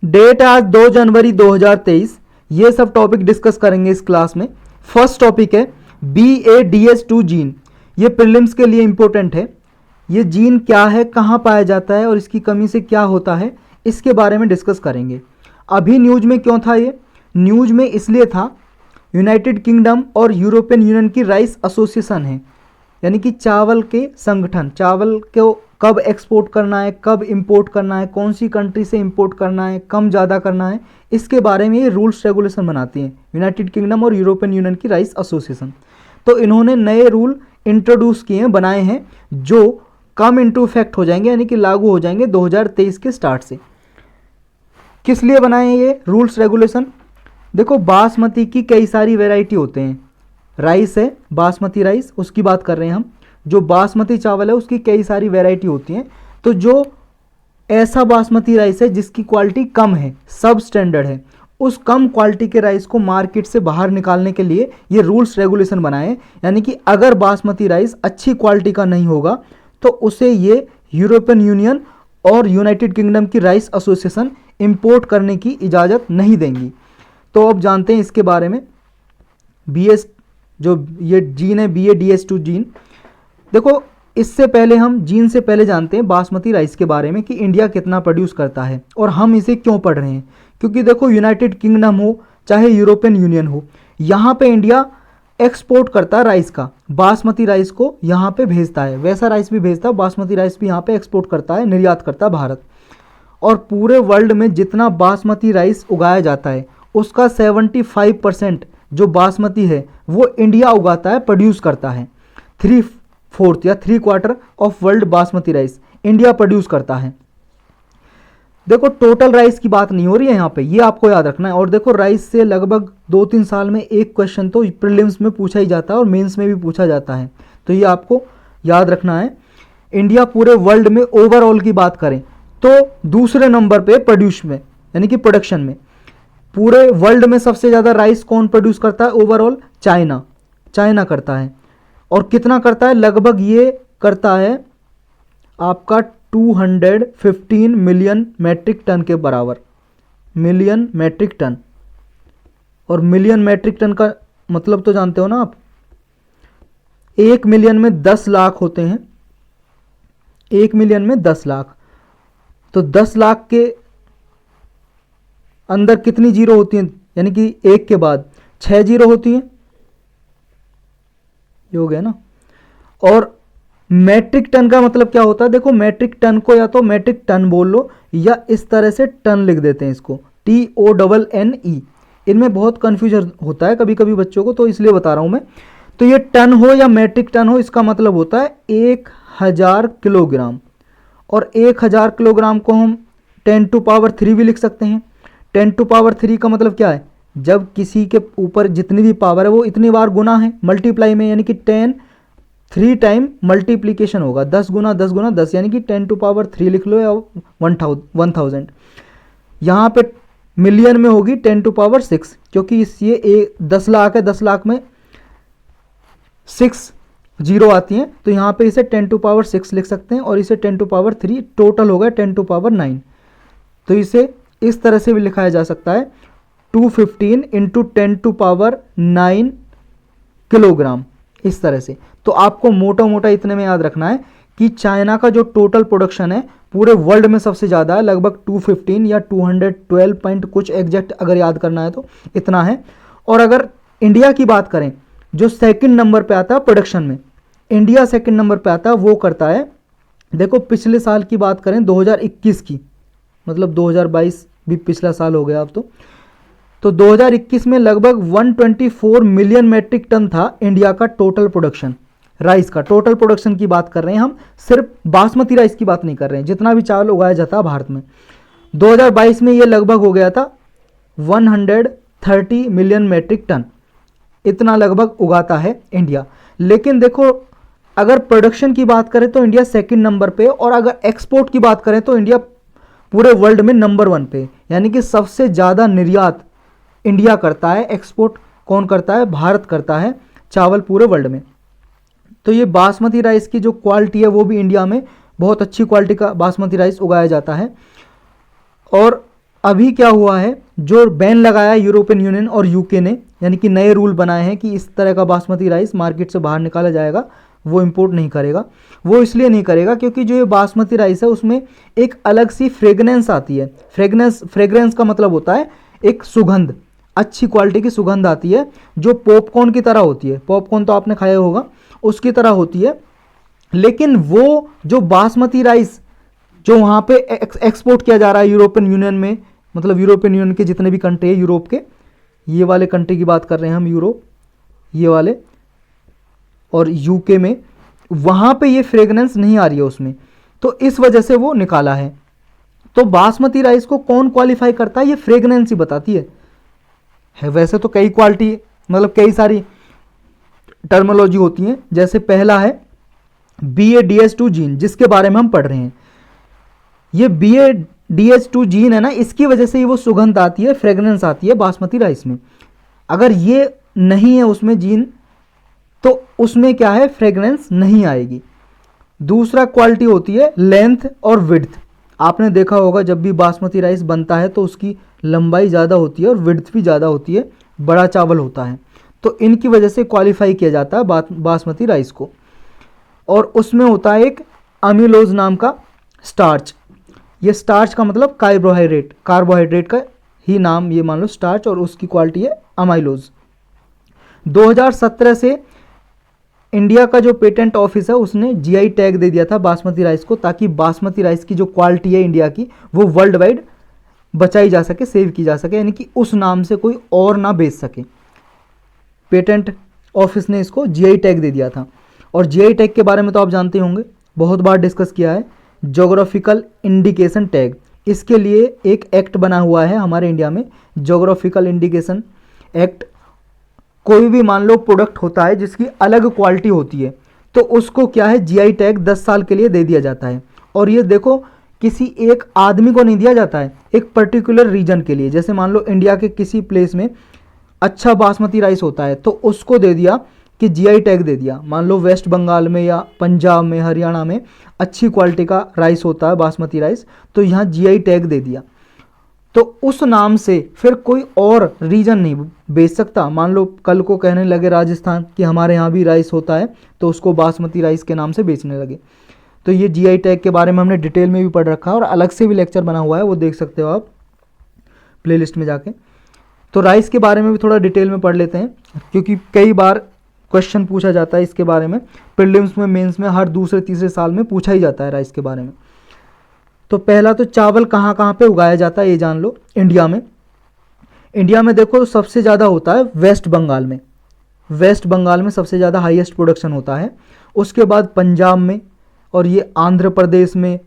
Date आज 2 जनवरी 2023। ये सब टॉपिक डिस्कस करेंगे इस क्लास में। फर्स्ट टॉपिक है BADS2 जीन। ये प्रीलिम्स के लिए इंपॉर्टेंट है। ये जीन क्या है, कहाँ पाया जाता है और इसकी कमी से क्या होता है, इसके बारे में डिस्कस करेंगे। अभी न्यूज में क्यों था ये? न्यूज में इसलिए था, यूनाइटेड किंगडम और यूरोपियन यूनियन की राइस एसोसिएशन है, यानी कि चावल के संगठन, चावल को कब एक्सपोर्ट करना है, कब इंपोर्ट करना है, कौन सी कंट्री से इंपोर्ट करना है, कम ज़्यादा करना है, इसके बारे में ये रूल्स रेगुलेशन बनाती हैं यूनाइटेड किंगडम और यूरोपियन यूनियन की राइस एसोसिएशन। तो इन्होंने नए रूल इंट्रोड्यूस किए हैं, बनाए हैं, जो कम इनटू इफेक्ट हो जाएंगे, यानी कि लागू हो जाएंगे 2023 के स्टार्ट से। किस लिए बनाए हैं ये रूल्स रेगुलेशन? देखो, बासमती की कई सारी वेराइटी होते हैं। राइस है बासमती राइस, उसकी बात कर रहे हैं हम। जो बासमती चावल है उसकी कई सारी वैरायटी होती हैं। तो जो ऐसा बासमती राइस है जिसकी क्वालिटी कम है, सब स्टैंडर्ड है, उस कम क्वालिटी के राइस को मार्केट से बाहर निकालने के लिए ये रूल्स रेगुलेशन बनाए। यानी कि अगर बासमती राइस अच्छी क्वालिटी का नहीं होगा तो उसे ये यूरोपियन यूनियन और यूनाइटेड किंगडम की राइस एसोसिएशन इंपोर्ट करने की इजाज़त नहीं देंगी। तो अब जानते हैं इसके बारे में। BS जो ये जीन है BADS2 जीन। देखो, इससे पहले हम जीन से पहले जानते हैं बासमती राइस के बारे में कि इंडिया कितना प्रोड्यूस करता है और हम इसे क्यों पढ़ रहे हैं। क्योंकि देखो, यूनाइटेड किंगडम हो चाहे यूरोपियन यूनियन हो, यहाँ पे इंडिया एक्सपोर्ट करता है राइस का, बासमती राइस को यहाँ पे भेजता है, वैसा राइस भी भेजता है, बासमती राइस भी यहाँ पे एक्सपोर्ट करता है, निर्यात करता है भारत। और पूरे वर्ल्ड में जितना बासमती राइस उगाया जाता है उसका 75% जो बासमती है वो इंडिया उगाता है, प्रोड्यूस करता है। 3/4 या 3/4 of world basmati rice India produce करता है। देखो, टोटल राइस की बात नहीं हो रही है यहाँ पे, ये आपको याद रखना है। और देखो, राइस से लगभग 2-3 साल में एक क्वेश्चन तो प्रीलिम्स में पूछा ही जाता है और मेंस में भी पूछा जाता है, तो ये आपको याद रखना है। इंडिया पूरे वर्ल्ड में ओवरऑल की बात करें तो दूसरे नंबर पे प्रोड्यूस में, यानी कि प्रोडक्शन में। पूरे वर्ल्ड में सबसे ज़्यादा राइस कौन प्रोड्यूस करता है ओवरऑल? चाइना करता है। और कितना करता है? लगभग ये करता है आपका 215 मिलियन मैट्रिक टन के बराबर, मिलियन मैट्रिक टन। और मिलियन मैट्रिक टन का मतलब तो जानते हो ना आप, 1 मिलियन में 10 लाख होते हैं, 1 मिलियन में 10 लाख। तो 10 लाख के अंदर कितनी जीरो होती हैं? यानी कि एक के बाद 6 जीरो होती हैं, ये हो गया ना। और मैट्रिक टन का मतलब क्या होता है? देखो, मैट्रिक टन को या तो मैट्रिक टन बोल लो या इस तरह से टन लिख देते हैं इसको, TONNE। इनमें बहुत कन्फ्यूजन होता है कभी कभी बच्चों को, तो इसलिए बता रहा हूं मैं। तो ये टन हो या मैट्रिक टन हो, इसका मतलब होता है 1000 किलोग्राम। और 1000 किलोग्राम को हम 10⁻³ भी लिख सकते हैं। 10⁻³ का मतलब क्या है? जब किसी के ऊपर जितनी भी पावर है वो इतनी बार गुना है मल्टीप्लाई में, यानी कि 3 टाइम मल्टीप्लीकेशन होगा, 10 गुना 10 गुना 10, यानी कि 10⁻³ लिख लो या 1000। यहाँ पे मिलियन में होगी 10⁻6, क्योंकि ये 10 लाख है, 10 लाख में 6 जीरो आती हैं, तो यहाँ पे इसे 10⁻6 लिख सकते हैं और इसे 10⁻3, टोटल होगा 10⁻9। तो इसे इस तरह से भी लिखाया जा सकता है, 215 × 10⁻9 किलोग्राम, इस तरह से। तो आपको मोटा मोटा इतने में याद रखना है कि चाइना का जो टोटल प्रोडक्शन है पूरे वर्ल्ड में सबसे ज़्यादा है, लगभग 215 या 212 पॉइंट कुछ एग्जैक्ट अगर याद करना है तो इतना है। और अगर इंडिया की बात करें, जो सेकंड नंबर पे आता है प्रोडक्शन में, इंडिया सेकंड नंबर पे आता है, वो करता है, देखो पिछले साल की बात करें 2021 की, मतलब 2022 भी पिछला साल हो गया अब तो 2021 में लगभग 124 मिलियन मैट्रिक टन था इंडिया का टोटल प्रोडक्शन, राइस का टोटल प्रोडक्शन की बात कर रहे हैं हम, सिर्फ बासमती राइस की बात नहीं कर रहे हैं, जितना भी चावल उगाया जाता है भारत में। 2022 में ये लगभग हो गया था 130 मिलियन मैट्रिक टन, इतना लगभग उगाता है इंडिया। लेकिन देखो, अगर प्रोडक्शन की बात करें तो इंडिया सेकंड नंबर पे, और अगर एक्सपोर्ट की बात करें तो इंडिया पूरे वर्ल्ड में नंबर 1 पे, यानी कि सबसे ज़्यादा निर्यात इंडिया करता है। एक्सपोर्ट कौन करता है? भारत करता है चावल पूरे वर्ल्ड में। तो ये बासमती राइस की जो क्वालिटी है वो भी इंडिया में बहुत अच्छी क्वालिटी का बासमती राइस उगाया जाता है। और अभी क्या हुआ है, जो बैन लगाया है यूरोपियन यूनियन और यूके ने, यानी कि नए रूल बनाए हैं कि इस तरह का बासमती राइस मार्केट से बाहर निकाला जाएगा, वो इंपोर्ट नहीं करेगा। वो इसलिए नहीं करेगा क्योंकि जो ये बासमती राइस है उसमें एक अलग सी फ्रेगनेंस आती है। फ्रेगनेंस का मतलब होता है एक सुगंध, अच्छी क्वालिटी की सुगंध आती है जो पॉपकॉर्न की तरह होती है। पॉपकॉर्न तो आपने खाया होगा, उसकी तरह होती है। लेकिन वो जो बासमती राइस जो वहाँ पे एक्सपोर्ट किया जा रहा है यूरोपियन यूनियन में, मतलब यूरोपियन यूनियन के जितने भी कंट्री है, यूरोप के ये वाले कंट्री की बात कर रहे हैं हम, यूरोप ये वाले, और यूके में, वहाँ पे ये फ्रेगनेंस नहीं आ रही है उसमें, तो इस वजह से वो निकाला है। तो बासमती राइस को कौन क्वालिफाई करता है, ये फ्रेगनेंस ही बताती है। वैसे तो कई क्वालिटी, मतलब कई सारी टर्मोलॉजी होती हैं। जैसे पहला है BADH2 जीन, जिसके बारे में हम पढ़ रहे हैं। ये BADH2 जीन है ना, इसकी वजह से ही वो सुगंध आती है, फ्रेगनेंस आती है बासमती राइस में। अगर ये नहीं है उसमें जीन, तो उसमें क्या है, फ्रेगनेंस नहीं आएगी। दूसरा क्वालिटी होती है लेंथ और विड्थ। आपने देखा होगा जब भी बासमती राइस बनता है तो उसकी लंबाई ज़्यादा होती है और विड्थ भी ज़्यादा होती है, बड़ा चावल होता है। तो इनकी वजह से क्वालिफाई किया जाता है बासमती राइस को। और उसमें होता है एक अमीलोज नाम का स्टार्च। ये स्टार्च का मतलब कार्बोहाइड्रेट का ही नाम, ये मान लो स्टार्च, और उसकी क्वालिटी है अमाइलोज। 2017 से इंडिया का जो पेटेंट ऑफिस है उसने GI टैग दे दिया था बासमती राइस को, ताकि बासमती राइस की जो क्वालिटी है इंडिया की, वो वर्ल्ड वाइड बचाई जा सके, सेव की जा सके, यानी कि उस नाम से कोई और ना बेच सके। पेटेंट ऑफिस ने इसको GI टैग दे दिया था। और GI टैग के बारे में तो आप जानते होंगे, बहुत बार डिस्कस किया है, ज्योग्राफिकल इंडिकेशन टैग। इसके लिए एक एक्ट बना हुआ है हमारे इंडिया में, ज्योग्राफिकल इंडिकेशन एक्ट। कोई भी मान लो प्रोडक्ट होता है जिसकी अलग क्वालिटी होती है, तो उसको क्या है, GI टैग 10 साल के लिए दे दिया जाता है। और ये देखो, किसी एक आदमी को नहीं दिया जाता है, एक पर्टिकुलर रीजन के लिए। जैसे मान लो इंडिया के किसी प्लेस में अच्छा बासमती राइस होता है, तो उसको दे दिया कि GI टैग दे दिया। मान लो वेस्ट बंगाल में या पंजाब में, हरियाणा में अच्छी क्वालिटी का राइस होता है बासमती राइस, तो यहाँ GI टैग दे दिया। तो उस नाम से फिर कोई और रीजन नहीं बेच सकता। मान लो कल को कहने लगे राजस्थान कि हमारे यहाँ भी राइस होता है, तो उसको बासमती राइस के नाम से बेचने लगे। तो ये GI टैग के बारे में हमने डिटेल में भी पढ़ रखा है, और अलग से भी लेक्चर बना हुआ है, वो देख सकते हो आप प्लेलिस्ट में जाके। तो राइस के बारे में भी थोड़ा डिटेल में पढ़ लेते हैं, क्योंकि कई बार क्वेश्चन पूछा जाता है इसके बारे में। प्रीलिम्स में, मेंस में हर दूसरे तीसरे साल में पूछा ही जाता है राइस के बारे में। तो पहला तो चावल कहाँ कहाँ पे उगाया जाता है ये जान लो। इंडिया में देखो सबसे ज़्यादा होता है वेस्ट बंगाल में। वेस्ट बंगाल में सबसे ज़्यादा हाईएस्ट प्रोडक्शन होता है। उसके बाद पंजाब में, और ये आंध्र प्रदेश में,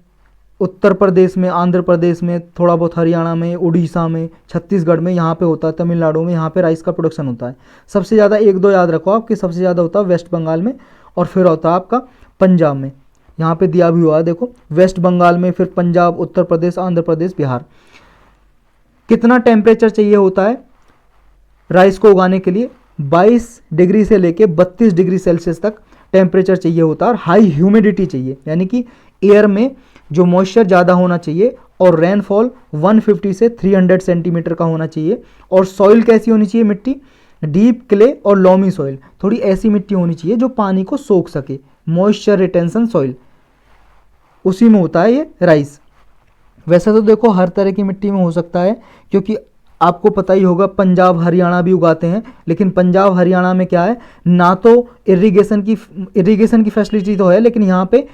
उत्तर प्रदेश में, आंध्र प्रदेश में, थोड़ा बहुत हरियाणा में, उड़ीसा में, छत्तीसगढ़ में, यहाँ पे होता है, तमिलनाडु में, यहाँ पे राइस का प्रोडक्शन होता है सबसे ज़्यादा। एक दो याद रखो आप कि सबसे ज़्यादा होता है वेस्ट बंगाल में, और फिर होता है आपका पंजाब में। यहाँ पे दिया भी हुआ है देखो, वेस्ट बंगाल में, फिर पंजाब, उत्तर प्रदेश, आंध्र प्रदेश, बिहार। कितना टेम्परेचर चाहिए होता है राइस को उगाने के लिए? 22 डिग्री से लेके 32 डिग्री सेल्सियस तक टेम्परेचर चाहिए होता है। और हाई ह्यूमिडिटी चाहिए, यानी कि एयर में जो मॉइस्चर ज़्यादा होना चाहिए, और रेनफॉल 150 से 300 सेंटीमीटर का होना चाहिए। और सॉइल कैसी होनी चाहिए, मिट्टी डीप क्ले और लॉमी सॉइल, थोड़ी ऐसी मिट्टी होनी चाहिए जो पानी को सोख सके, मॉइस्चर रिटेंशन सॉइल, उसी में होता है ये राइस। वैसे तो देखो हर तरह की मिट्टी में हो सकता है, क्योंकि आपको पता ही होगा पंजाब हरियाणा भी उगाते हैं, लेकिन पंजाब हरियाणा में क्या है ना, तो इरिगेशन की फैसिलिटी तो है, लेकिन यहाँ पे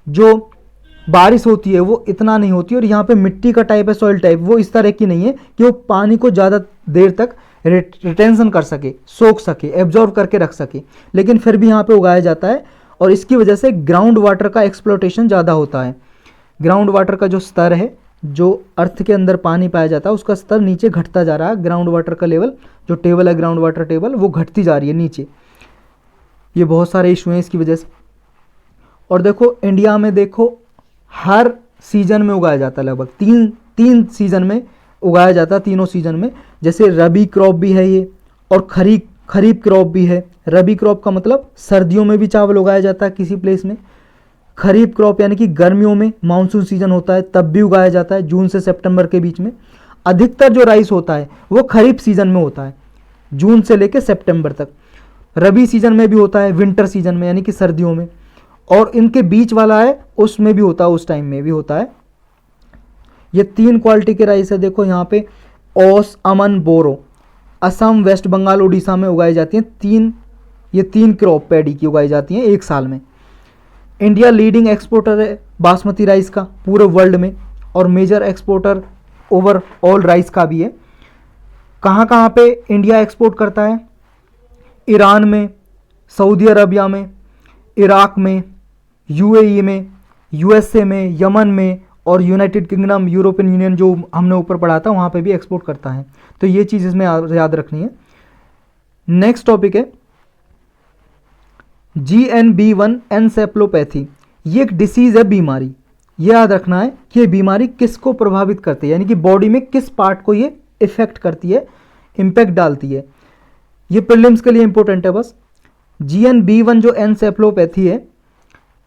जो बारिश होती है वो इतना नहीं होती, और यहाँ पे मिट्टी का टाइप है, सॉइल टाइप, वो इस तरह की नहीं है कि वो पानी को ज़्यादा देर तक रिटेंशन कर सके, सोख सके, एब्जॉर्व करके रख सके, लेकिन फिर भी यहाँ पे उगाया जाता है। और इसकी वजह से ग्राउंड वाटर का एक्सप्लोटेशन ज़्यादा होता है। ग्राउंड वाटर का जो स्तर है, जो अर्थ के अंदर पानी पाया जाता है, उसका स्तर नीचे घटता जा रहा है। ग्राउंड वाटर का लेवल, जो टेबल है ग्राउंड वाटर टेबल, वो घटती जा रही है नीचे। ये बहुत सारे इशू हैं इसकी वजह से। और देखो इंडिया में देखो हर सीजन में उगाया जाता है, लगभग तीन सीजन में उगाया जाता है, तीनों सीजन में। जैसे रबी क्रॉप भी है ये, और खरीफ क्रॉप भी है। रबी क्रॉप का मतलब सर्दियों में भी चावल उगाया जाता है किसी प्लेस में, खरीफ क्रॉप यानी कि गर्मियों में मानसून सीजन होता है तब भी उगाया जाता है, जून से सितंबर के बीच में। अधिकतर जो राइस होता है वो खरीफ सीजन में होता है, जून से लेकर सितंबर तक। रबी सीजन में भी होता है, विंटर सीजन में यानी कि सर्दियों में, और इनके बीच वाला है उसमें भी होता है, उस टाइम में भी होता है। ये 3 क्वालिटी के राइस है, देखो यहाँ पे ओस, अमन, बोरो। असम, वेस्ट बंगाल, उड़ीसा में उगाई जाती हैं ये 3 क्रॉप पैडी की उगाई जाती हैं एक साल में। इंडिया लीडिंग एक्सपोर्टर है बासमती राइस का पूरे वर्ल्ड में, और मेजर एक्सपोर्टर ओवरऑल राइस का भी है। कहाँ कहाँ पे इंडिया एक्सपोर्ट करता है? ईरान में, सऊदी अरबिया में, इराक में, यूएई में, यूएसए में, यमन में, और यूनाइटेड किंगडम, यूरोपियन यूनियन जो हमने ऊपर पढ़ा था वहाँ पे भी एक्सपोर्ट करता है। तो ये चीज़ इसमें याद रखनी है। नेक्स्ट टॉपिक है GNB1 एनसेफलोपैथी। ये एक डिसीज़ है, बीमारी। ये याद रखना है कि ये बीमारी किसको प्रभावित करती है, यानी कि बॉडी में किस पार्ट को ये इफेक्ट करती है, इम्पैक्ट डालती है। ये प्रीलिम्स के लिए इंपॉर्टेंट है बस। GNB1 जो एनसेफलोपैथी है,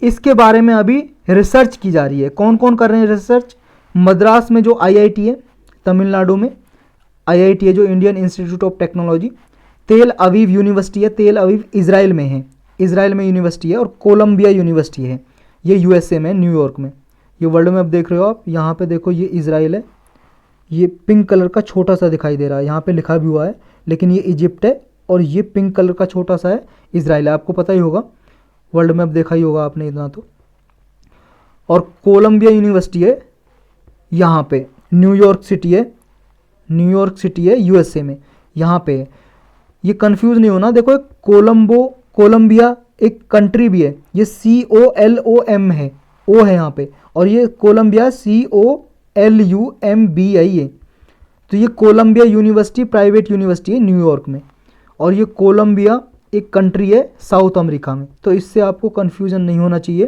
इसके बारे में अभी रिसर्च की जा रही है। कौन कौन कर रहे हैं रिसर्च? मद्रास में जो IIT है, तमिलनाडु में IIT है जो इंडियन इंस्टीट्यूट ऑफ टेक्नोलॉजी, तेल अवीव यूनिवर्सिटी है, तेल अवीव इजराइल में है, इजराइल में यूनिवर्सिटी है, और कोलंबिया यूनिवर्सिटी है, ये USA में, न्यूयॉर्क में। ये वर्ल्ड मैप देख रहे हो आप, यहाँ पे देखो ये इजराइल है, ये पिंक कलर का छोटा सा दिखाई दे रहा है, यहाँ पे लिखा भी हुआ है, लेकिन ये इजिप्ट है, और ये पिंक कलर का छोटा सा है इजराइल है। आपको पता ही होगा, वर्ल्ड मैप देखा ही होगा आपने इतना तो। और कोलंबिया यूनिवर्सिटी है यहाँ पे, न्यूयॉर्क सिटी है USA में, यहाँ पे है। ये कंफ्यूज नहीं होना, देखो कोलंबिया एक कंट्री भी है, ये COLOM है, O है यहाँ पे, और ये कोलंबिया COLUMBI है। तो ये कोलंबिया यूनिवर्सिटी प्राइवेट यूनिवर्सिटी है न्यूयॉर्क में, और ये कोलंबिया एक कंट्री है साउथ अमेरिका में। तो इससे आपको कंफ्यूजन नहीं होना चाहिए।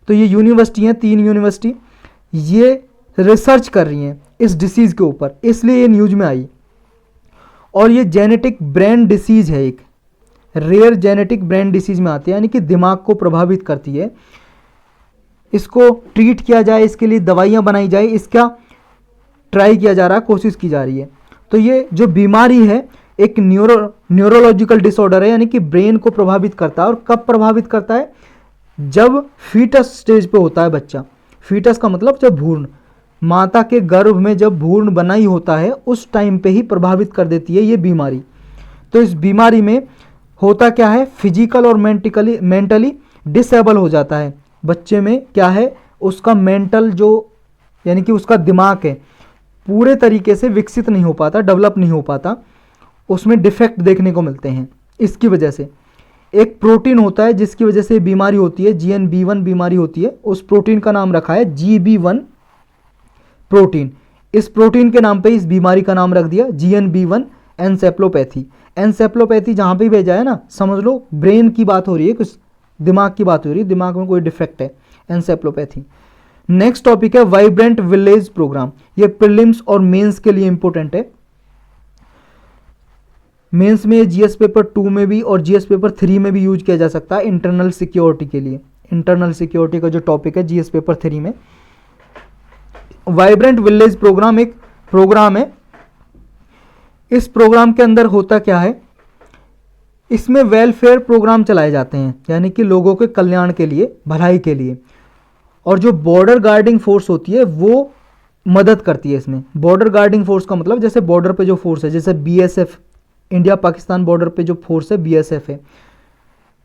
तो ये यूनिवर्सिटी हैं, 3 यूनिवर्सिटी, ये रिसर्च कर रही हैं इस डिसीज़ के ऊपर, इसलिए ये न्यूज़ में आई। और ये जेनेटिक ब्रेन डिसीज़ है, एक रेयर जेनेटिक ब्रेन डिसीज़ में आती है, यानी कि दिमाग को प्रभावित करती है। इसको ट्रीट किया जाए, इसके लिए दवाइयाँ बनाई जाए, इसका ट्राई किया जा रहा है, कोशिश की जा रही है। तो ये जो बीमारी है एक न्यूरोलॉजिकल डिसऑर्डर है, यानी कि ब्रेन को प्रभावित करता है। और कब प्रभावित करता है? जब फीटस स्टेज पे होता है बच्चा। फीटस का मतलब जब भ्रूण, माता के गर्भ में जब भ्रूण बना ही होता है, उस टाइम पे ही प्रभावित कर देती है ये बीमारी। तो इस बीमारी में होता क्या है? फिजिकल और मेंटली डिसेबल हो जाता है बच्चे में। क्या है? उसका मेंटल जो यानी कि उसका दिमाग है पूरे तरीके से विकसित नहीं हो पाता, डेवलप नहीं हो पाता, उसमें डिफेक्ट देखने को मिलते हैं। इसकी वजह से एक प्रोटीन होता है जिसकी वजह से बीमारी होती है, GNB1 बीमारी होती है। उस प्रोटीन का नाम रखा है GB1 प्रोटीन। इस प्रोटीन के नाम पे इस बीमारी का नाम रख दिया GNB1 एनसेफलोपैथी। एनसेफलोपैथी जहाँ पे भेजा है ना, समझ लो ब्रेन की बात हो रही है, कुछ दिमाग की बात हो रही है, दिमाग में कोई डिफेक्ट है, एनसेफलोपैथी। नेक्स्ट टॉपिक है वाइब्रेंट विलेज प्रोग्राम। ये प्रीलिम्स और मेंस के लिए इंपॉर्टेंट है। मेंस में GS पेपर 2 में भी और GS पेपर 3 में भी यूज किया जा सकता है इंटरनल सिक्योरिटी के लिए। इंटरनल सिक्योरिटी का जो टॉपिक है GS पेपर 3 में। वाइब्रेंट विलेज प्रोग्राम एक प्रोग्राम है। इस प्रोग्राम के अंदर होता क्या है? इसमें वेलफेयर प्रोग्राम चलाए जाते हैं, यानी कि लोगों के कल्याण के लिए, भलाई के लिए। और जो बॉर्डर गार्डिंग फोर्स होती है वो मदद करती है इसमें। बॉर्डर गार्डिंग फोर्स का मतलब जैसे बॉर्डर पे जो फोर्स है, जैसे BSF, इंडिया पाकिस्तान बॉर्डर पे जो फोर्स है BSF है,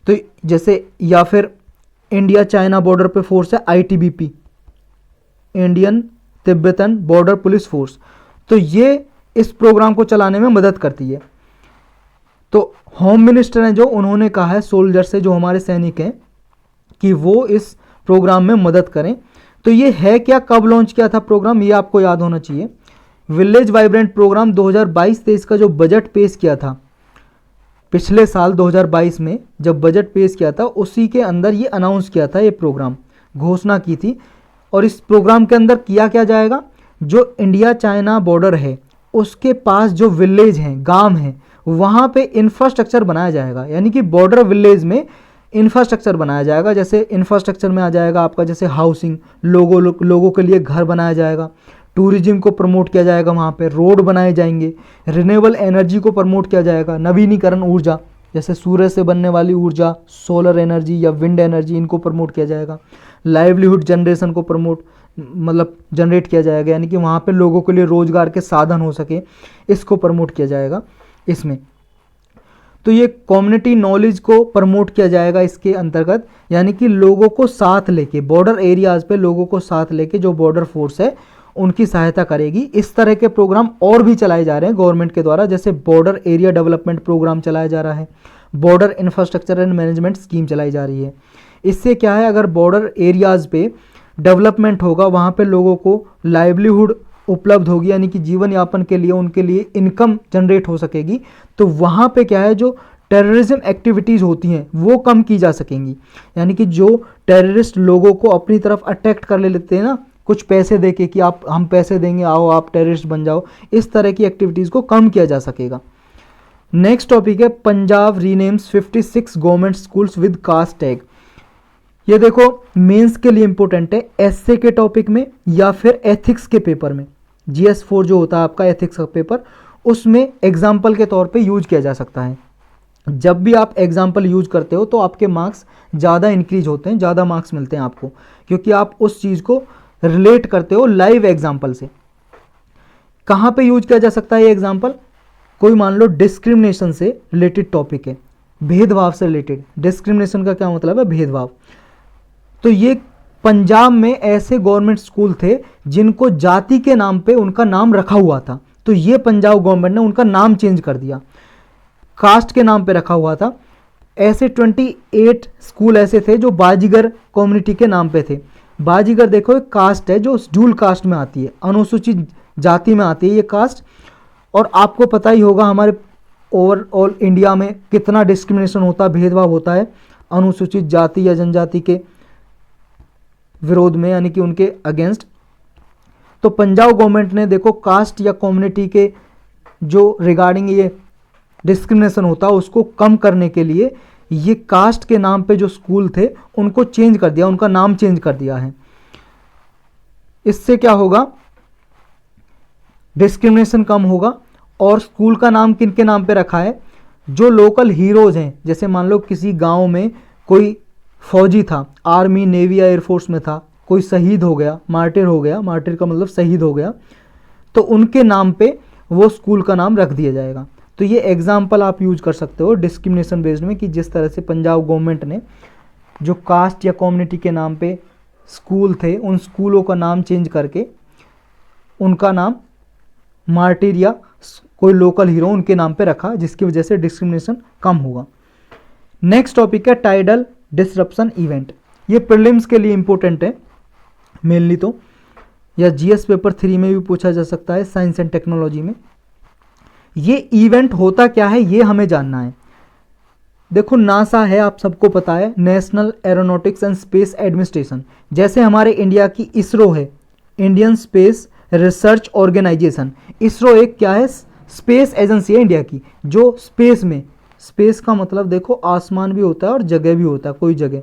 तो जैसे, या फिर इंडिया चाइना बॉर्डर पे फोर्स है ITBP, Indian Tibetan border police force. तो ये इस प्रोग्राम को चलाने में मदद करती है। तो होम मिनिस्टर हैं जो, उन्होंने कहा है सोल्जर से, जो हमारे सैनिक हैं, कि वो इस प्रोग्राम में मदद करें। तो ये है क्या, कब लॉन्च किया था प्रोग्राम, ये आपको याद होना चाहिए। विलेज वाइब्रेंट प्रोग्राम 2022-23 का जो बजट पेश किया था पिछले साल 2022 में, जब बजट पेश किया था उसी के अंदर ये अनाउंस किया था, ये प्रोग्राम घोषणा की थी। और इस प्रोग्राम के अंदर किया क्या जाएगा? जो इंडिया चाइना बॉर्डर है उसके पास जो विलेज हैं, गांव हैं, वहाँ पे इंफ्रास्ट्रक्चर बनाया जाएगा। यानी कि बॉर्डर विलेज में इंफ्रास्ट्रक्चर बनाया जाएगा। जैसे इंफ्रास्ट्रक्चर में आ जाएगा आपका जैसे हाउसिंग, लोगों के लिए घर बनाया जाएगा, टूरिज्म को प्रमोट किया जाएगा, वहाँ पे रोड बनाए जाएंगे, रिन्यूएबल एनर्जी को प्रमोट किया जाएगा, नवीनीकरण ऊर्जा जैसे सूर्य से बनने वाली ऊर्जा, सोलर एनर्जी या विंड एनर्जी, इनको प्रमोट किया जाएगा, लाइवलीहुड जनरेशन को प्रमोट मतलब जनरेट किया जाएगा, यानी कि वहाँ पे लोगों के लिए रोजगार के साधन हो सके, इसको प्रमोट किया जाएगा इसमें। तो ये कम्युनिटी नॉलेज को प्रमोट किया जाएगा इसके अंतर्गत, यानी कि लोगों को साथ लेके, बॉर्डर एरियाज पे लोगों को साथ लेके जो बॉर्डर फोर्स है उनकी सहायता करेगी। इस तरह के प्रोग्राम और भी चलाए जा रहे हैं गवर्नमेंट के द्वारा, जैसे बॉर्डर एरिया डेवलपमेंट प्रोग्राम चलाया जा रहा है, border infrastructure and management scheme चलाई जा रही है। इससे क्या है, अगर बॉर्डर एरियाज पे डेवलपमेंट होगा, वहाँ पे लोगों को लाइवलीहुड उपलब्ध होगी, यानी कि जीवन यापन के लिए उनके लिए इनकम जनरेट हो सकेगी, तो वहाँ पे क्या है, जो टेररिज्म एक्टिविटीज़ होती हैं वो कम की जा सकेंगी। यानी कि जो टेररिस्ट लोगों को अपनी तरफ अट्रैक्ट कर लेते हैं ना, कुछ पैसे देके कि आप हम पैसे देंगे, आओ आप टेररिस्ट बन जाओ, इस तरह की एक्टिविटीज़ को कम किया जा सकेगा। नेक्स्ट टॉपिक है Punjab renames 56 government schools with caste tag. ये देखो मेंस के लिए इंपॉर्टेंट है, एसए के टॉपिक में या फिर एथिक्स के पेपर में, GS4 जो होता है आपका एथिक्स का पेपर, उसमें एग्जाम्पल के तौर पे यूज किया जा सकता है। जब भी आप एग्जाम्पल यूज करते हो तो आपके मार्क्स ज़्यादा इंक्रीज होते हैं, ज़्यादा मार्क्स मिलते हैं आपको, क्योंकि आप उस चीज़ को रिलेट करते हो लाइव एग्जाम्पल से। कहाँ पे यूज किया जा सकता है ये एग्जाम्पल, कोई मान लो डिस्क्रिमिनेशन से रिलेटेड टॉपिक है, भेदभाव से रिलेटेड। डिस्क्रिमिनेशन का क्या मतलब है, भेदभाव। तो ये पंजाब में ऐसे गवर्नमेंट स्कूल थे जिनको जाति के नाम पे उनका नाम रखा हुआ था, तो ये पंजाब गवर्नमेंट ने उनका नाम चेंज कर दिया, कास्ट के नाम पे रखा हुआ था। ऐसे 28 स्कूल ऐसे थे जो बाजीगर कम्युनिटी के नाम पे थे। बाजीगर देखो एक कास्ट है जो ड्यूल कास्ट में आती है, अनुसूचित जाति में आती है ये कास्ट। और आपको पता ही होगा हमारे ओवरऑल इंडिया में कितना डिस्क्रिमिनेशन होता है, भेदभाव होता है अनुसूचित जाति या जनजाति के विरोध में, यानी कि उनके अगेंस्ट। तो पंजाब गवर्नमेंट ने देखो कास्ट या कम्युनिटी के जो रिगार्डिंग ये डिस्क्रिमिनेशन होता है उसको कम करने के लिए ये कास्ट के नाम पे जो स्कूल थे उनको चेंज कर दिया, उनका नाम चेंज कर दिया है। इससे क्या होगा, डिस्क्रिमिनेशन कम होगा। और स्कूल का नाम किन के नाम पे रखा है, जो लोकल हीरोज हैं, जैसे मान लो किसी गांव में कोई फौजी था, आर्मी नेवी या एयरफोर्स में था, कोई शहीद हो गया, मार्टिर हो गया, मार्टिर का मतलब शहीद हो गया, तो उनके नाम पे वो स्कूल का नाम रख दिया जाएगा। तो ये एग्जाम्पल आप यूज कर सकते हो डिस्क्रिमिनेशन बेस्ड में, कि जिस तरह से पंजाब गवर्नमेंट ने जो कास्ट या कम्युनिटी के नाम पे स्कूल थे उन स्कूलों का नाम चेंज करके उनका नाम मार्टिर या कोई लोकल हीरो उनके नाम पे रखा, जिसकी वजह से डिस्क्रिमिनेशन कम होगा। नेक्स्ट टॉपिक है टाइडल डिसरप्शन इवेंट। ये प्रीलिम्स के लिए इंपॉर्टेंट है मेनली तो, या GS पेपर 3 में भी पूछा जा सकता है, साइंस एंड टेक्नोलॉजी में। ये इवेंट होता क्या है ये हमें जानना है। देखो नासा है, आप सबको पता है, National Aeronautics and Space Administration. जैसे हमारे इंडिया की इसरो है, Indian Space Research Organisation. ISRO एक क्या है, स्पेस एजेंसी है इंडिया की, जो स्पेस में, स्पेस का मतलब देखो आसमान भी होता है और जगह भी होता है, कोई जगह,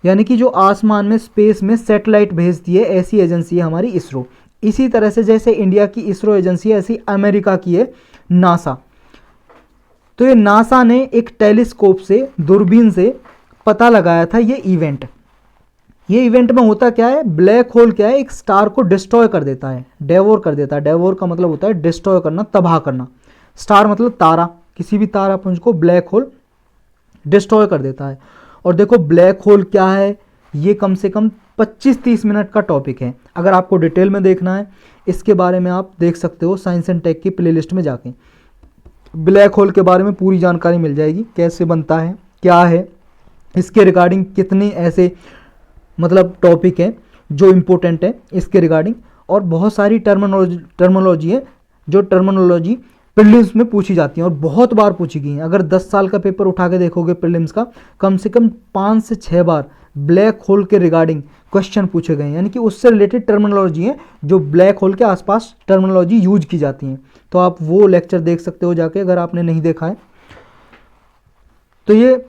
यानी कि जो आसमान में स्पेस में सैटेलाइट भेजती है, ऐसी एजेंसी है हमारी इसरो। इसी तरह से जैसे इंडिया की इसरो एजेंसी है, ऐसी अमेरिका की है नासा। तो ये नासा ने एक टेलीस्कोप से, दूरबीन से पता लगाया था ये इवेंट। ये इवेंट में होता क्या है, ब्लैक होल क्या है, एक स्टार को डिस्ट्रॉय कर देता है, डेवोर कर देता है। डेवोर का मतलब होता है डिस्ट्रॉय करना, तबाह करना। स्टार मतलब तारा, किसी भी तारापुंज को ब्लैक होल डिस्ट्रॉय कर देता है। और देखो ब्लैक होल क्या है, ये कम से कम 25-30 मिनट का टॉपिक है। अगर आपको डिटेल में देखना है इसके बारे में आप देख सकते हो साइंस एंड टेक की प्लेलिस्ट में जाके, ब्लैक होल के बारे में पूरी जानकारी मिल जाएगी, कैसे बनता है, क्या है, इसके रिगार्डिंग कितने ऐसे मतलब टॉपिक हैं जो इम्पोर्टेंट है इसके रिगार्डिंग। और बहुत सारी टर्मिनोलॉजी है जो टर्मिनोलॉजी प्रीलिम्स में पूछी जाती हैं और बहुत बार पूछी गई हैं। अगर 10 साल का पेपर उठा के देखोगे प्रीलिम्स का, कम से कम 5 से 6 बार ब्लैक होल के रिगार्डिंग क्वेश्चन पूछे गए हैं, यानी कि उससे रिलेटेड टर्मिनोलॉजी है जो ब्लैक होल के आसपास टर्मिनोलॉजी यूज की जाती हैं। तो आप वो लेक्चर देख सकते हो जाके, अगर आपने नहीं देखा है। तो ये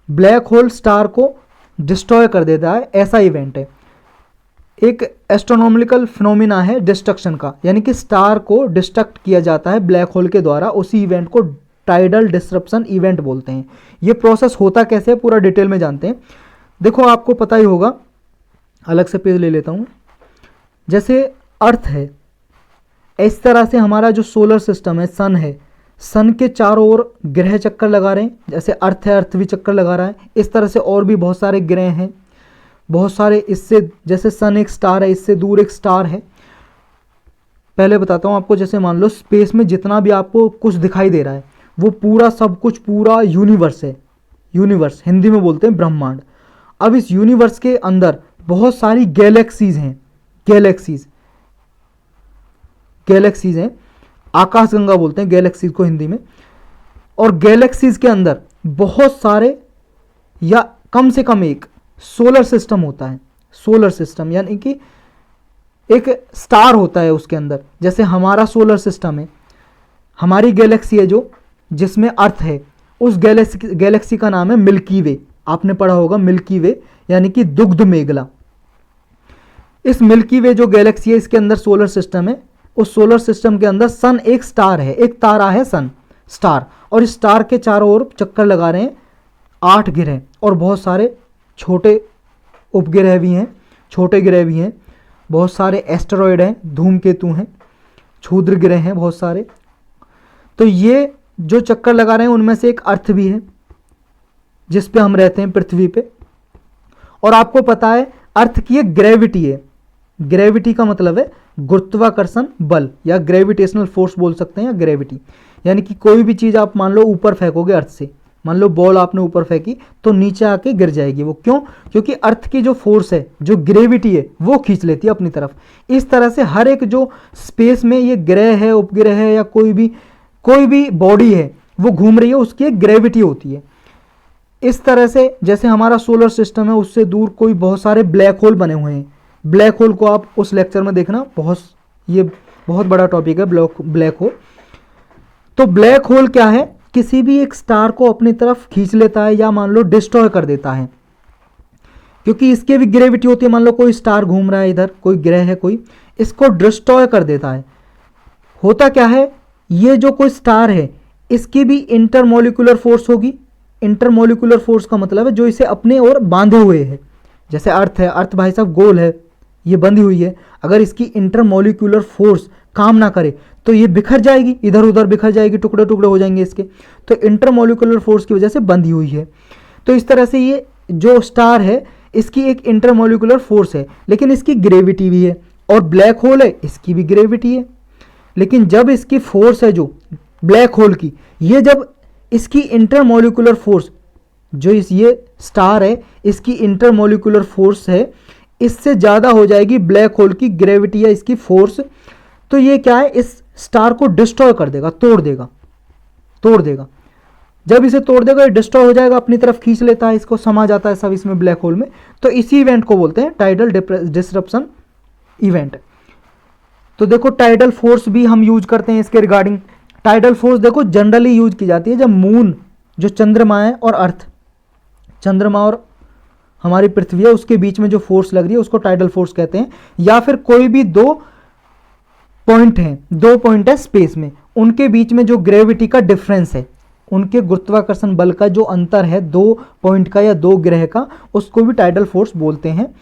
ब्लैक होल स्टार को डिस्ट्रॉय कर देता है, ऐसा इवेंट है। एक एस्ट्रोनॉमिकल फिनोमिना है डिस्ट्रक्शन का, यानी कि स्टार को डिस्ट्रक्ट किया जाता है ब्लैक होल के द्वारा, उसी इवेंट को टाइडल डिस्रप्शन इवेंट बोलते हैं। ये प्रोसेस होता कैसे है पूरा डिटेल में जानते हैं। देखो आपको पता ही होगा, अलग से पेज ले लेता हूँ। जैसे अर्थ है, इस तरह से हमारा जो सोलर सिस्टम है, सन है, सन के चारों ओर ग्रह चक्कर लगा रहे हैं। जैसे अर्थ है, अर्थ भी चक्कर लगा रहा है। इस तरह से और भी बहुत सारे ग्रह हैं, बहुत सारे। इससे जैसे सन एक स्टार है, इससे दूर एक स्टार है। पहले बताता हूँ आपको, जैसे मान लो स्पेस में जितना भी आपको कुछ दिखाई दे रहा है वो पूरा सब कुछ पूरा यूनिवर्स है। यूनिवर्स हिंदी में बोलते हैं ब्रह्मांड। अब इस यूनिवर्स के अंदर बहुत सारी गैलेक्सीज हैं, गैलेक्सीज हैं, आकाशगंगा बोलते हैं गैलेक्सीज को हिंदी में। और गैलेक्सीज के अंदर बहुत सारे या कम से कम एक सोलर सिस्टम होता है। सोलर सिस्टम यानी कि एक स्टार होता है उसके अंदर। जैसे हमारा सोलर सिस्टम है, हमारी गैलेक्सी है जो जिसमें अर्थ है, उस गैलेक्सी का नाम है मिल्की वे। आपने पढ़ा होगा मिल्की वे, यानी कि दुग्ध मेघला। इस मिल्की वे जो गैलेक्सी है, इसके अंदर सोलर सिस्टम है। उस सोलर सिस्टम के अंदर सन एक स्टार है, एक तारा है सन स्टार। और इस स्टार के चारों ओर चक्कर लगा रहे हैं 8 ग्रह, और बहुत सारे छोटे उपग्रह भी हैं, छोटे ग्रह भी हैं। बहुत सारे एस्टेरॉयड हैं, धूमकेतु हैं, क्षुद्र ग्रह हैं बहुत सारे। तो ये जो चक्कर लगा रहे हैं उनमें से एक अर्थ भी है, जिस पे हम रहते हैं, पृथ्वी पे। और आपको पता है अर्थ की एक ग्रेविटी है। ग्रेविटी का मतलब है गुरुत्वाकर्षण बल, या ग्रेविटेशनल फोर्स बोल सकते हैं, या ग्रेविटी। यानी कि कोई भी चीज़ आप मान लो ऊपर फेंकोगे अर्थ से, मान लो बॉल आपने ऊपर फेंकी तो नीचे आके गिर जाएगी वो। क्यों? क्योंकि अर्थ की जो फोर्स है, जो ग्रेविटी है, वो खींच लेती है अपनी तरफ। इस तरह से हर एक जो स्पेस में ये ग्रह है, उपग्रह है, या कोई भी बॉडी है वो घूम रही है, उसकी एक ग्रेविटी होती है। इस तरह से जैसे हमारा सोलर सिस्टम है, उससे दूर कोई बहुत सारे ब्लैक होल बने हुए हैं। ब्लैक होल को आप उस लेक्चर में देखना, ये बहुत बड़ा टॉपिक है ब्लैक होल। तो ब्लैक होल क्या है? किसी भी एक स्टार को अपनी तरफ खींच लेता है, या मान लो डिस्ट्रॉय कर देता है, क्योंकि इसके भी ग्रेविटी होती है। मान लो कोई स्टार घूम रहा है इधर, कोई ग्रह है कोई, इसको डिस्ट्रॉय कर देता है। होता क्या है, ये जो कोई स्टार है इसकी भी इंटरमोलिकुलर फोर्स होगी। इंटरमोलिकुलर फोर्स का मतलब है जो इसे अपने ओर बांधे हुए है। जैसे अर्थ है, अर्थ भाई साहब गोल है, ये बंधी हुई है। अगर इसकी इंटरमोलिकुलर फोर्स काम ना करे तो ये बिखर जाएगी, इधर उधर बिखर जाएगी, टुकड़े टुकड़े हो जाएंगे इसके। तो इंटरमोलिकुलर फोर्स की वजह से बंधी हुई है। तो इस तरह से ये जो स्टार है इसकी एक इंटरमोलिकुलर फोर्स है, लेकिन इसकी ग्रेविटी भी है। और ब्लैक होल है, इसकी भी ग्रेविटी है। लेकिन जब इसकी फोर्स है जो ब्लैक होल की, ये जब इसकी इंटरमोलिकुलर फोर्स, जो ये स्टार है इसकी इंटरमोलिकुलर फोर्स है, इससे ज़्यादा हो जाएगी ब्लैक होल की ग्रेविटी या इसकी फोर्स, तो ये क्या है, इस स्टार को डिस्ट्रॉय कर देगा, तोड़ देगा। जब इसे तोड़ देगा ये डिस्ट्रॉय हो जाएगा, अपनी तरफ खींच लेता है, इसको समा जाता है सब इसमें ब्लैक होल में। तो इसी इवेंट को बोलते हैं टाइडल डिसरप्शन इवेंट। तो देखो टाइडल फोर्स भी हम यूज करते हैं इसके रिगार्डिंग। टाइडल फोर्स देखो जनरली यूज की जाती है जब मून, जो चंद्रमा है, और अर्थ, चंद्रमा और हमारी पृथ्वी है, उसके बीच में जो फोर्स लग रही है उसको टाइडल फोर्स कहते हैं। या फिर कोई भी दो पॉइंट है स्पेस में, उनके बीच में जो ग्रेविटी का डिफरेंस है, उनके गुरुत्वाकर्षण बल का जो अंतर है दो पॉइंट का या दो ग्रह का, उसको भी टाइडल फोर्स बोलते हैं।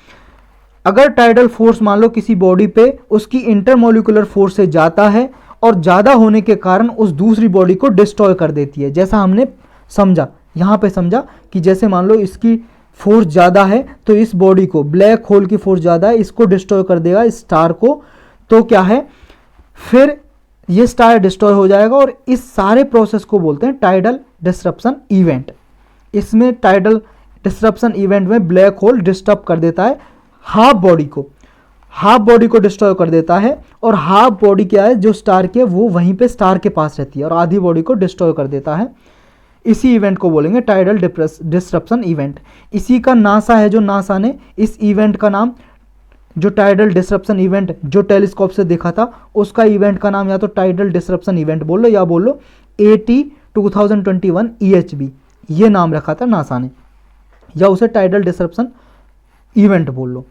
अगर टाइडल फोर्स मान लो किसी बॉडी पे उसकी इंटरमोलिकुलर फोर्स से जाता है और ज़्यादा होने के कारण उस दूसरी बॉडी को डिस्ट्रॉय कर देती है। जैसा हमने समझा, यहाँ पे समझा कि जैसे मान लो इसकी फोर्स ज़्यादा है तो इस बॉडी को, ब्लैक होल की फोर्स ज़्यादा है, इसको डिस्ट्रॉय कर देगा, इस स्टार को। तो क्या है, फिर ये स्टार डिस्ट्रॉय हो जाएगा। और इस सारे प्रोसेस को बोलते हैं टाइडल डिसरप्शन इवेंट। इसमें टाइडल डिसरप्शन इवेंट में ब्लैक होल डिस्टर्ब कर देता है हाफ बॉडी को डिस्ट्रॉय कर देता है, और हाफ बॉडी क्या है जो स्टार के, वो वहीं पे स्टार के पास रहती है, और आधी बॉडी को डिस्ट्रॉय कर देता है। इसी इवेंट को बोलेंगे टाइडल डिसरप्शन इवेंट। इसी का नासा है, जो नासा ने इस इवेंट का नाम, जो टाइडल डिसरप्शन इवेंट जो टेलीस्कोप से देखा था, उसका इवेंट का नाम या तो टाइडल डिसरप्शन इवेंट बोल लो, या बोल लो AT 2021 EHB, ये नाम रखा था नासा ने। या उसे टाइडल डिसरप्शन इवेंट बोल लो।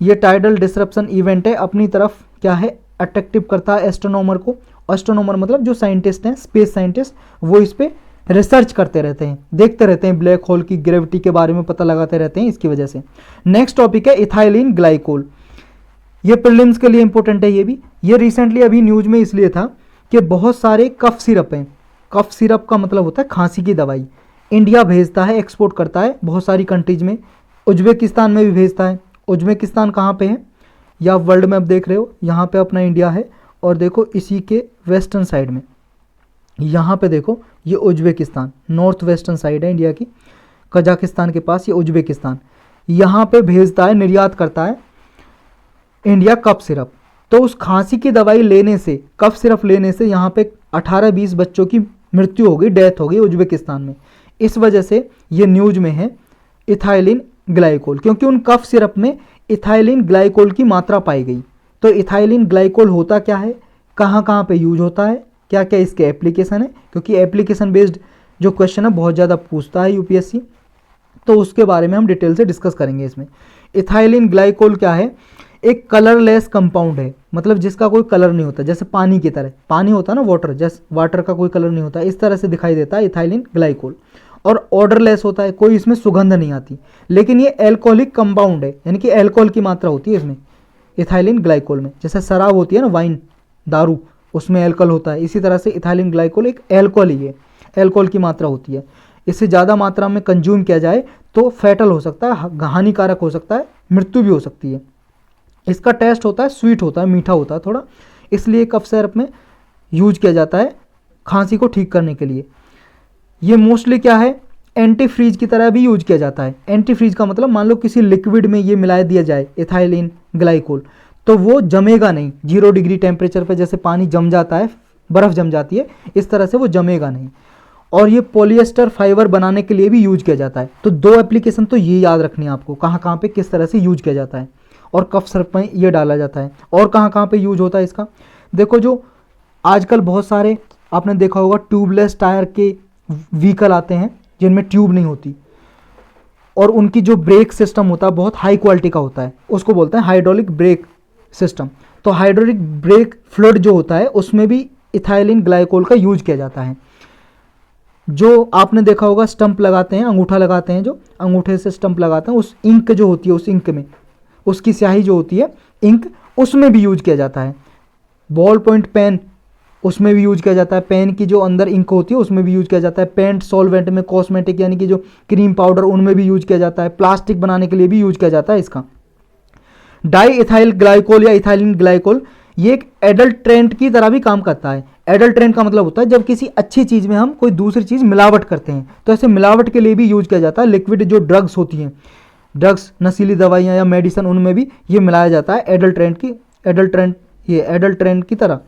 ये टाइडल डिसरप्शन इवेंट है, अपनी तरफ क्या है अट्रैक्टिव करता है एस्ट्रोनॉमर को। एस्ट्रोनॉमर मतलब जो साइंटिस्ट हैं, स्पेस साइंटिस्ट, वो इस पे रिसर्च करते रहते हैं, देखते रहते हैं, ब्लैक होल की ग्रेविटी के बारे में पता लगाते रहते हैं, इसकी वजह से। नेक्स्ट टॉपिक है इथाइलिन ग्लाइकोल। ये प्रीलिम्स के लिए इंपॉर्टेंट है। ये रिसेंटली अभी न्यूज में इसलिए था कि बहुत सारे कफ सिरप हैं। कफ सिरप का मतलब होता है खांसी की दवाई। इंडिया भेजता है, एक्सपोर्ट करता है बहुत सारी कंट्रीज में, उज्बेकिस्तान में भी भेजता है। उज्बेकिस्तान कहाँ पे है, या आप वर्ल्ड मैप देख रहे हो, यहाँ पे अपना इंडिया है, और देखो इसी के वेस्टर्न साइड में, यहाँ पे देखो ये उज्बेकिस्तान, नॉर्थ वेस्टर्न साइड है इंडिया की, कजाकिस्तान के पास ये उज्बेकिस्तान, यहाँ पे भेजता है, निर्यात करता है इंडिया कफ सिरप। तो उस खांसी की दवाई लेने से, कफ सिरप लेने से यहाँ पे 18-20 बच्चों की मृत्यु हो गई, डेथ हो गई उज्बेकिस्तान में। इस वजह से ये न्यूज में है इथाइलिन ग्लाइकोल, क्योंकि उन कफ सिरप में इथाइलिन ग्लाइकोल की मात्रा पाई गई। तो इथाइलिन ग्लाइकोल होता क्या है, कहाँ कहाँ पे यूज होता है, क्या क्या इसके एप्लीकेशन है, क्योंकि एप्लीकेशन बेस्ड जो क्वेश्चन है बहुत ज़्यादा पूछता है यूपीएससी, तो उसके बारे में हम डिटेल से डिस्कस करेंगे इसमें। इथाइलिन ग्लाइकोल क्या है, एक कलरलेस कंपाउंड है, मतलब जिसका कोई कलर नहीं होता, जैसे पानी की तरह, पानी होता है ना वाटर, जैसे वाटर का कोई कलर नहीं होता, इस तरह से दिखाई देता है इथाइलिन ग्लाइकोल। और ऑर्डरलेस होता है, कोई इसमें सुगंध नहीं आती। लेकिन ये एल्कोहलिक कंपाउंड है, यानी कि एल्कोहल की मात्रा होती है इसमें इथाइलिन ग्लाइकोल में। जैसे शराब होती है ना, वाइन, दारू, उसमें एल्कोहल होता है, इसी तरह से इथाइलिन ग्लाइकोल एक एल्कोहल ही है, एल्कोहल की मात्रा होती है। इससे ज़्यादा मात्रा में कंज्यूम किया जाए तो फैटल हो सकता है, हानिकारक हो सकता है, मृत्यु भी हो सकती है। इसका टेस्ट होता है स्वीट होता है, मीठा होता है थोड़ा, इसलिए कफ सिरप में यूज किया जाता है खांसी को ठीक करने के लिए। ये मोस्टली क्या है, एंटी फ्रीज की तरह भी यूज किया जाता है। एंटी फ्रीज का मतलब मान लो किसी लिक्विड में ये मिला दिया जाए इथाइलिन ग्लाइकोल, तो वो जमेगा नहीं 0 डिग्री टेम्परेचर पे, जैसे पानी जम जाता है, बर्फ़ जम जाती है, इस तरह से वो जमेगा नहीं। और ये पॉलिएस्टर फाइबर बनाने के लिए भी यूज किया जाता है। तो 2 एप्लीकेशन तो ये याद रखनी है आपको, कहाँ कहाँ पे किस तरह से यूज किया जाता है, और कफ सिरप में ये डाला जाता है। और कहाँ कहाँ पे यूज होता है इसका, देखो जो आजकल बहुत सारे आपने देखा होगा ट्यूबलेस टायर के व्हीकल आते हैं जिनमें ट्यूब नहीं होती, और उनकी जो ब्रेक सिस्टम होता है बहुत हाई क्वालिटी का होता है, उसको बोलते हैं हाइड्रोलिक ब्रेक सिस्टम। तो हाइड्रोलिक ब्रेक फ्लूइड जो होता है उसमें भी इथाइलिन ग्लाइकोल का यूज किया जाता है। जो आपने देखा होगा स्टंप लगाते हैं, अंगूठा लगाते हैं, जो अंगूठे से स्टंप लगाते हैं, उस इंक जो होती है, उस इंक में उसकी स्याही जो होती है इंक, उसमें भी यूज किया जाता है। बॉल पॉइंट पेन, उसमें भी यूज किया जाता है, पेन की जो अंदर इंक होती है उसमें भी यूज किया जाता है। पेंट सॉल्वेंट में, कॉस्मेटिक यानी कि जो क्रीम पाउडर, उनमें भी यूज किया जाता है। प्लास्टिक बनाने के लिए भी यूज किया जाता है इसका। डाई इथाइल ग्लाइकोल या इथाइलिन ग्लाइकोल ये एक एडल्ट्रेंट की तरह भी काम करता है। एडल्ट्रेंट का मतलब होता है जब किसी अच्छी चीज़ में हम कोई दूसरी चीज़ मिलावट करते हैं, तो ऐसे मिलावट के लिए भी यूज किया जाता है। लिक्विड जो ड्रग्स होती हैं, ड्रग्स, नशीली दवाइयाँ या मेडिसिन, उनमें भी ये मिलाया जाता है एडल्ट्रेंट की तरह।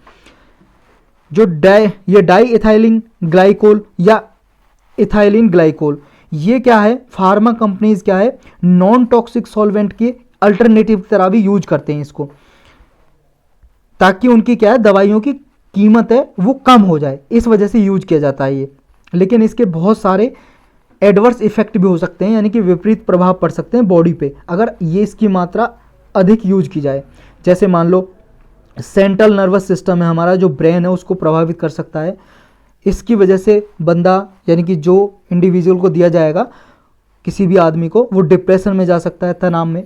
जो डाई इथाइलिन ग्लाइकोल या इथाइलिन ग्लाइकोल, ये क्या है, फार्मा कंपनीज क्या है, नॉन टॉक्सिक सॉल्वेंट के अल्टरनेटिव की तरह भी यूज करते हैं इसको, ताकि उनकी क्या है, दवाइयों की कीमत है वो कम हो जाए, इस वजह से यूज किया जाता है ये। लेकिन इसके बहुत सारे एडवर्स इफेक्ट भी हो सकते हैं, यानी कि विपरीत प्रभाव पड़ सकते हैं बॉडी पे, अगर ये इसकी मात्रा अधिक यूज की जाए। जैसे मान लो सेंट्रल नर्वस सिस्टम है हमारा, जो ब्रेन है, उसको प्रभावित कर सकता है। इसकी वजह से बंदा, यानी कि जो इंडिविजुअल को दिया जाएगा, किसी भी आदमी को, वो डिप्रेशन में जा सकता है, तनाव में,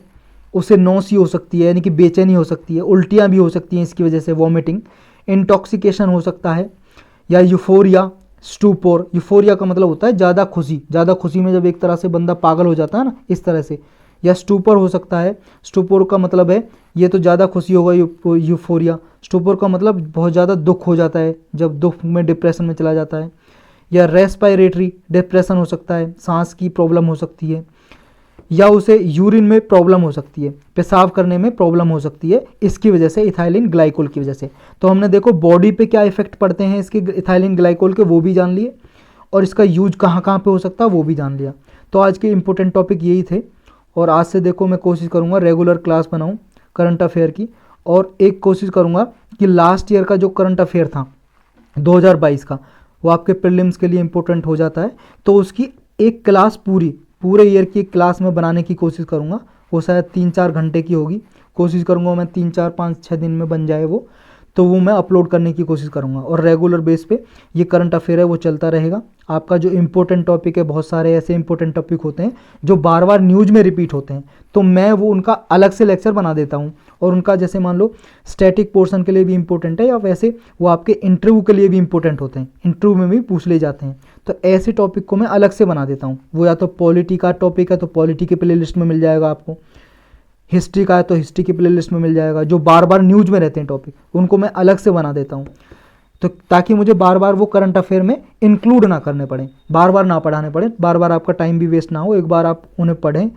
उसे नौसी हो सकती है, यानी कि बेचैनी हो सकती है, उल्टियाँ भी हो सकती हैं इसकी वजह से, वॉमिटिंग, इंटॉक्सिकेशन हो सकता है, या यूफोरिया, स्टूपोर। यूफोरिया का मतलब होता है ज़्यादा खुशी में जब एक तरह से बंदा पागल हो जाता है ना, इस तरह से। या स्टूपर हो सकता है, स्टूपोर का मतलब है ये तो ज़्यादा खुशी होगा, यूफोरिया। स्टूपोर का मतलब बहुत ज़्यादा दुख हो जाता है, जब दुख में डिप्रेशन में चला जाता है। या रेस्पायरेटरी डिप्रेशन हो सकता है, सांस की प्रॉब्लम हो सकती है, या उसे यूरिन में प्रॉब्लम हो सकती है, पेशाब करने में प्रॉब्लम हो सकती है, इसकी वजह से, इथाइलिन ग्लाइकोल की वजह से। तो हमने देखो बॉडी पे क्या इफेक्ट पड़ते हैं इसके इथाइलिन ग्लाइकोल के, वो भी जान लिए, और इसका यूज कहाँ कहाँ पे हो सकता है वो भी जान लिया। तो आज के इंपॉर्टेंट टॉपिक यही थे, और आज से देखो मैं कोशिश करूँगा रेगुलर क्लास बनाऊँ करंट अफेयर की, और एक कोशिश करूँगा कि लास्ट ईयर का जो करंट अफेयर था 2022 का, वो आपके प्रीलिम्स के लिए इम्पोर्टेंट हो जाता है, तो उसकी एक क्लास पूरी पूरे ईयर की क्लास में बनाने की कोशिश करूँगा। वो शायद 3-4 घंटे की होगी, कोशिश करूँगा मैं 3-4-5-6 दिन में बन जाए वो, तो वो मैं अपलोड करने की कोशिश करूँगा। और रेगुलर बेस पे ये करंट अफेयर है वो चलता रहेगा। आपका जो इंपॉर्टेंट टॉपिक है, बहुत सारे ऐसे इंपॉर्टेंट टॉपिक होते हैं जो बार बार न्यूज़ में रिपीट होते हैं, तो मैं वो उनका अलग से लेक्चर बना देता हूँ। और उनका जैसे मान लो स्टैटिक पोर्शन के लिए भी इंपॉर्टेंट है, या वैसे वो आपके इंटरव्यू के लिए भी इंपॉर्टेंट होते हैं, इंटरव्यू में भी पूछ ले जाते हैं, तो ऐसे टॉपिक को मैं अलग से बना देता हूँ। वो या तो पॉलिटी का टॉपिक है तो पॉलिटी के प्ले लिस्ट में मिल जाएगा आपको, हिस्ट्री का है तो हिस्ट्री की प्लेलिस्ट में मिल जाएगा। जो बार बार न्यूज़ में रहते हैं टॉपिक, उनको मैं अलग से बना देता हूँ, तो ताकि मुझे बार बार वो करंट अफेयर में इंक्लूड ना करने पड़े, बार बार ना पढ़ाने पड़े, बार बार आपका टाइम भी वेस्ट ना हो। एक बार आप उन्हें पढ़ें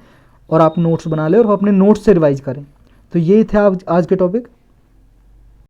और आप नोट्स बना लें और अपने नोट्स से रिवाइज करें। तो यही थे आज के टॉपिक।